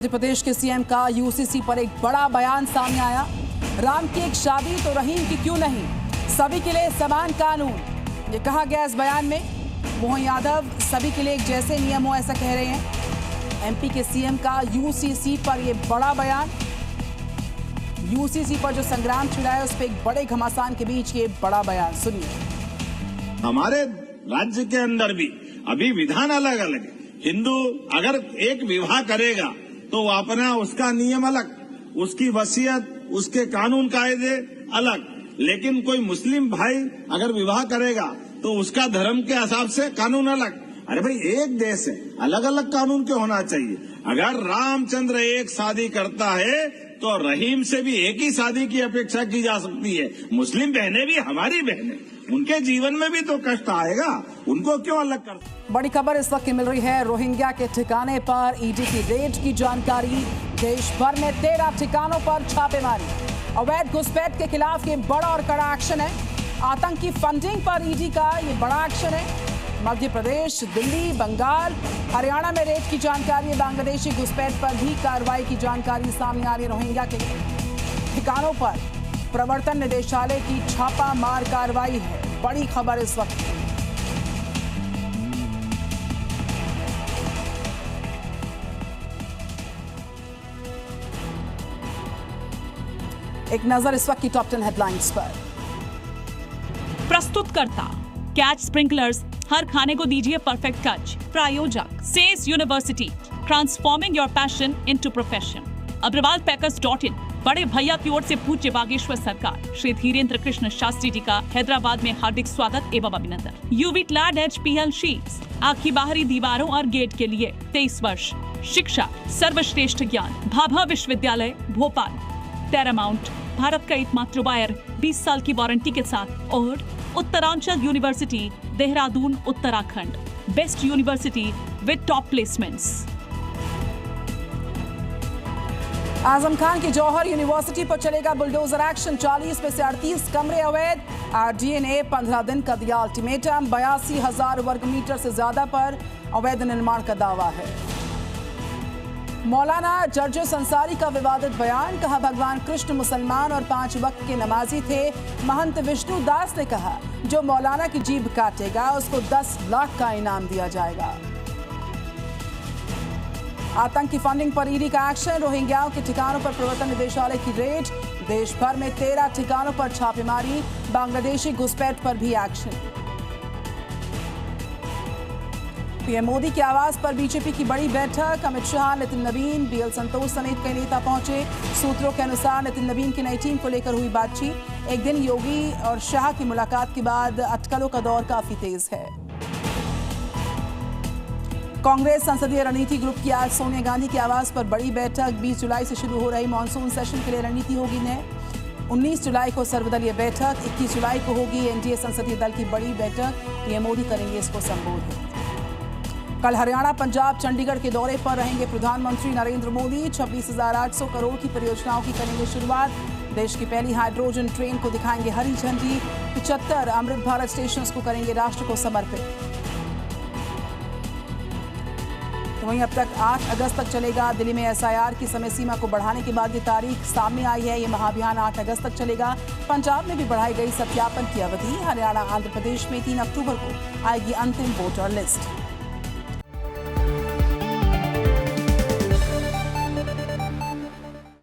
मध्य प्रदेश के सीएम का यूसीसी पर एक बड़ा बयान सामने आया। राम की एक शादी तो रहीम की क्यों नहीं, सभी के लिए समान कानून, ये कहा गया इस बयान में। मोहन यादव सभी के लिए एक जैसे नियम हो ऐसा कह रहे हैं। एमपी के सीएम का यूसीसी पर ये बड़ा बयान। यूसीसी पर जो संग्राम छिड़ा है उस पर एक बड़े घमासान के बीच ये बड़ा बयान सुनिए। हमारे राज्य के अंदर भी अभी विधान अलग अलग है। हिंदू अगर एक विवाह करेगा तो अपना उसका नियम अलग, उसकी वसीयत, उसके कानून कायदे अलग। लेकिन कोई मुस्लिम भाई अगर विवाह करेगा तो उसका धर्म के हिसाब से कानून अलग। अरे भाई, एक देश है, अलग अलग कानून क्यों होना चाहिए? अगर रामचंद्र एक शादी करता है तो रहीम से भी एक ही शादी की अपेक्षा की जा सकती है। मुस्लिम बहनें भी हमारी बहनें, उनके जीवन में भी तो कष्ट आएगा, उनको क्यों अलग कर? बड़ी खबर इस वक्त मिल रही है। रोहिंग्या के ठिकाने पर ईडी की रेड की जानकारी। देश भर में 13 ठिकानों पर छापेमारी। अवैध घुसपैठ के खिलाफ ये बड़ा और कड़ा एक्शन है। आतंकी फंडिंग पर ईडी का ये बड़ा एक्शन है। मध्य प्रदेश, दिल्ली, बंगाल, हरियाणा में रेड की जानकारी। बांग्लादेशी घुसपैठ पर भी कार्रवाई की जानकारी सामने आ रही है। रोहिंग्या के ठिकानों पर प्रवर्तन निदेशालय की छापा मार कार्रवाई है। बड़ी खबर इस वक्त। एक नजर इस वक्त की टॉप 10 हेडलाइंस पर। प्रस्तुतकर्ता कैच स्प्रिंकलर्स, हर खाने को दीजिए परफेक्ट टच। प्रायोजक says university, transforming your passion into profession. abravalpackers.in, बड़े भैया की ओर से पूज्य बागेश्वर सरकार श्री धीरेन्द्र कृष्ण शास्त्री जी का हैदराबाद में हार्दिक स्वागत एवं अभिनंदन। यूवी क्लैड HPL शीट्स, आंखी बाहरी दीवारों और गेट के लिए 23 वर्ष शिक्षा, सर्वश्रेष्ठ ज्ञान। भाभा विश्वविद्यालय भोपाल। पैरामाउंट, भारत का एकमात्र वायर 20 साल की वारंटी के साथ। और Uttaranchal university, Dehradun, Uttarakhand, best university with top placements. Azam Khan की जौहर यूनिवर्सिटी पर चलेगा बुलडोजर एक्शन। 40 में से 38 कमरे अवैध। RDA ने 15 दिन का दिया अल्टीमेटम। 82,000 वर्ग मीटर से ज्यादा पर अवैध निर्माण का दावा है। मौलाना जर्जस अंसारी का विवादित बयान। कहा भगवान कृष्ण मुसलमान और 5 वक्त के नमाजी थे। महंत विष्णु दास ने कहा जो मौलाना की जीभ काटेगा उसको 10 लाख का इनाम दिया जाएगा। आतंकी फंडिंग पर ईडी का एक्शन। रोहिंग्याओं के ठिकानों पर प्रवर्तन निदेशालय की रेड। देश भर में 13 ठिकानों पर छापेमारी। बांग्लादेशी घुसपैठ पर भी एक्शन। पीएम मोदी के आवास पर बीजेपी की बड़ी बैठक। अमित शाह, नितिन नवीन, BL संतोष समेत कई नेता पहुंचे। सूत्रों के अनुसार नितिन नवीन की नई टीम को लेकर हुई बातचीत। एक दिन योगी और शाह की मुलाकात के बाद अटकलों का दौर काफी तेज है। कांग्रेस संसदीय रणनीति ग्रुप की आज सोनिया गांधी के आवास पर बड़ी बैठक। 20 जुलाई से शुरू हो रही मानसून सेशन के लिए रणनीति होगी नए। 19 जुलाई को सर्वदलीय बैठक। 21 जुलाई को होगी NDA संसदीय दल की बड़ी बैठक। पीएम मोदी करेंगे इसको संबोधित। कल हरियाणा, पंजाब, चंडीगढ़ के दौरे पर रहेंगे प्रधानमंत्री नरेंद्र मोदी। 26,800 करोड़ की परियोजनाओं की करेंगे शुरुआत। देश की पहली हाइड्रोजन ट्रेन को दिखाएंगे हरी झंडी। 75 अमृत भारत स्टेशन को करेंगे राष्ट्र को समर्पित। तो वहीं अब तक 8 अगस्त तक चलेगा। दिल्ली में SIR की समय सीमा को बढ़ाने के बाद ये तारीख सामने आई है। ये महाअभियान 8 अगस्त तक चलेगा। पंजाब में भी बढ़ाई गई सत्यापन की अवधि। हरियाणा, आंध्र प्रदेश में 3 अक्टूबर को आएगी अंतिम वोटर लिस्ट।